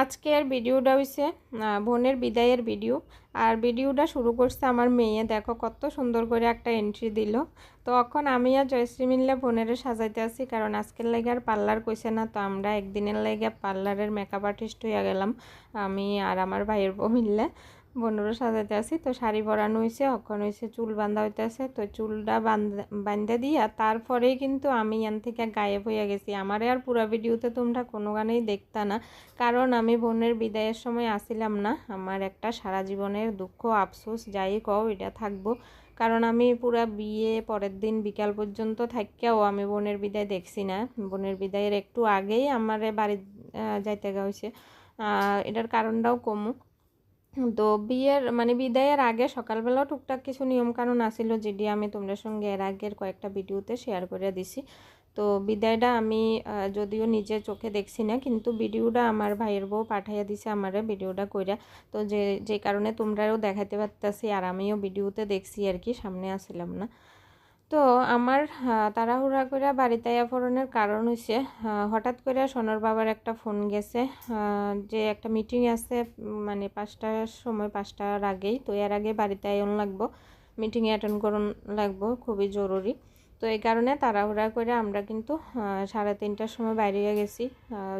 আজকের ভিডিওটা হইছে বোনের বিদায়ের ভিডিও। আর ভিডিওটা শুরু করছে আমার মেয়ে, দেখো কত সুন্দর করে একটা এন্ট্রি দিল। তো এখন আমি আর জয়শ্রী মিললে বোনের সাজাইতে আছি, কারণ আজকের লাগে আর পার্লার কইছে না, তো আমরা একদিনের লাগে পার্লারের মেকআপ আর্টিস্ট হইয়া গেলাম, আমি আর আমার ভাইয়ের বউ মিললে বোনেরও সাজাইতে আছি। তো শাড়ি পরানো হয়েছে, অখন হয়েছে চুল বান্ধা হইতেছে। তো চুলটা বান্ধা দিয়া তারপরেই কিন্তু আমি এখান থেকে গায়েব হইয়া গেছি। আমারে আর পুরা ভিডিওতে তোমরা কোনো গানেই দেখতা না, কারণ আমি বোনের বিদায়ের সময় আসিলাম না। আমার একটা সারা জীবনের দুঃখ আফসোস যাই কও এটা থাকবো, কারণ আমি পুরা বিয়ে পরের দিন বিকাল পর্যন্ত থাকিয়াও আমি বোনের বিদায় দেখছি না। বোনের বিদায়ের একটু আগেই আমারে বাড়ি যাইতে হয়েছে। এটার কারণটাও কমু। তো বিয়ের মানে বিদায়ের আগে সকালবেলাও টুকটাক কিছু নিয়মকানুন আসিল, যেটি আমি তোমাদের সঙ্গে এর আগের কয়েকটা ভিডিওতে শেয়ার করে দিছি। তো বিদায়টা আমি যদিও নিজের চোখে দেখছি না, কিন্তু ভিডিওটা আমার ভাইয়ের বউ পাঠাইয়া দিছে আমারে ভিডিওটা কইরা। তো যে কারণে তোমরাও দেখাতে পারতাছি, আর আমিও ভিডিওতে দেখছি আর কি, সামনে আসছিলাম না। তো আমার তাড়াহুড়া করে বাড়িতে আয়া পড়ানোর কারণ হইছে হঠাৎ করে সোনার বাবার একটা ফোন গেছে যে একটা মিটিং আছে, মানে 5টার সময়, 5টার আগেই। তো এর আগে বাড়িতে আয়ন লাগবো, মিটিংয়ে অ্যাটেন্ড করুন লাগবো, খুবই জরুরি। তো এই কারণে তাড়াহুড়া করে আমরা কিন্তু 3:30টার সময় বাইরে গেছি,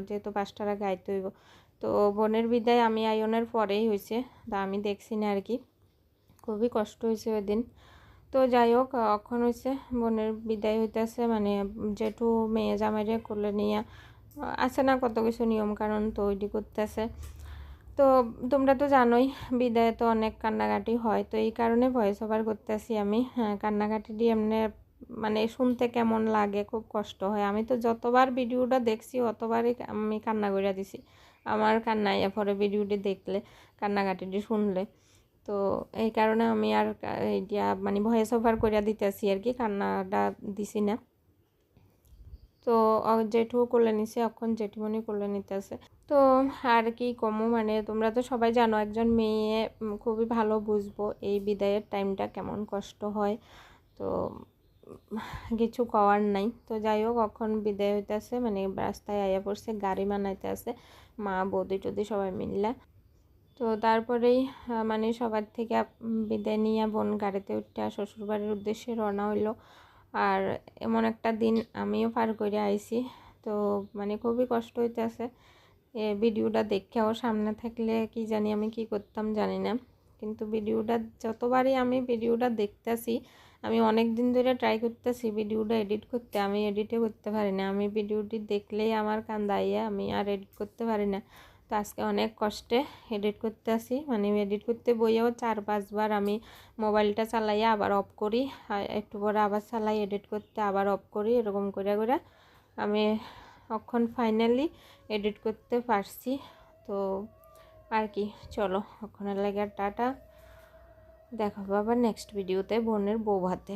যেহেতু 5টার আগে আইতে হইব। তো বোনের বিদায় আমি আয়নের পরেই হয়েছে, তা আমি দেখছি না আর কি, খুবই কষ্ট হয়েছে ওই দিন। তো যাই হোক, এখন হয়েছে বোনের বিদায় হইতেছে, মানে জেঠু মেয়ে জামাইরে কোলে নিয়ে আছে না কত কিছু নিয়ম কারণ তৈরি করতেছে। তো তোমরা তো জানোই বিদায়ে তো অনেক কান্নাকাটি হয়, তো এই কারণে ভয়েস ওভার করতেছি আমি। কান্নাকাটি দিয়ে এমনি মানে শুনতে কেমন লাগে, খুব কষ্ট হয়। আমি তো যতবার ভিডিওটা দেখছি অতবারই আমি কান্না করে দিছি। আমার কান্নাই পরে ভিডিওটি দেখলে, কান্নাকাটিটি শুনলে। তো এই কারণে আমি আর এইটা মানে ভয়েস ওভার করে দিতেছি আর কি, কান্নাটা দিছি না। তো জেঠু কোলে নিছে, এখন জেঠুমনি কোলে নিতেছে। তো আর কি কমু, মানে তোমরা তো সবাই জানো একজন মেয়ে খুবই ভালো বুঝবো এই বিদায়ের টাইমটা কেমন কষ্ট হয়। তো কিছু কওয়ার নাই। তো যাই হোক, এখন বিদায় হইতেছে, মানে রাস্তায় আইয়া পড়ছে, গাড়ি বানাইতে আছে মা বৌদি টদি সবাই মিললে। তো তারপরেই মানে সবার থেকে বিদায় নিয়ে বোন গাড়িতে উঠে শ্বশুরবাড়ির উদ্দেশ্যে রওনা হইলো। আর এমন একটা দিন আমিও পার করে আইছি। তো মানে খুবই কষ্ট হইতেছে। ভিডিওটা দেখেও সামনে থাকলে কি জানি আমি কি করতাম জানি না, কিন্তু ভিডিওটা যতবারই আমি ভিডিওটা দেখতেছি, আমি অনেক দিন ধরে ট্রাই করতেছি ভিডিওটা এডিট করতে, আমি এডিটে করতে পারি না। আমি ভিডিওটি দেখলেই আমার কান্দা আইয়া, আমি আর এডিট করতে পারি না। তো আজকে অনেক কষ্টে এডিট করতে আসি, মানে এডিট করতে বইয়েও 4-5 বার আমি মোবাইলটা চালাইয়া আবার অফ করি, একটু পরে আবার চালাই, এডিট করতে আবার অফ করি, এরকম করে করে আমি এখন ফাইনালি এডিট করতে পারছি। তো আর কি, চলো এখন লাগে টাটা, দেখাবো আবার নেক্সট ভিডিওতে বোনের বউ ভাতে।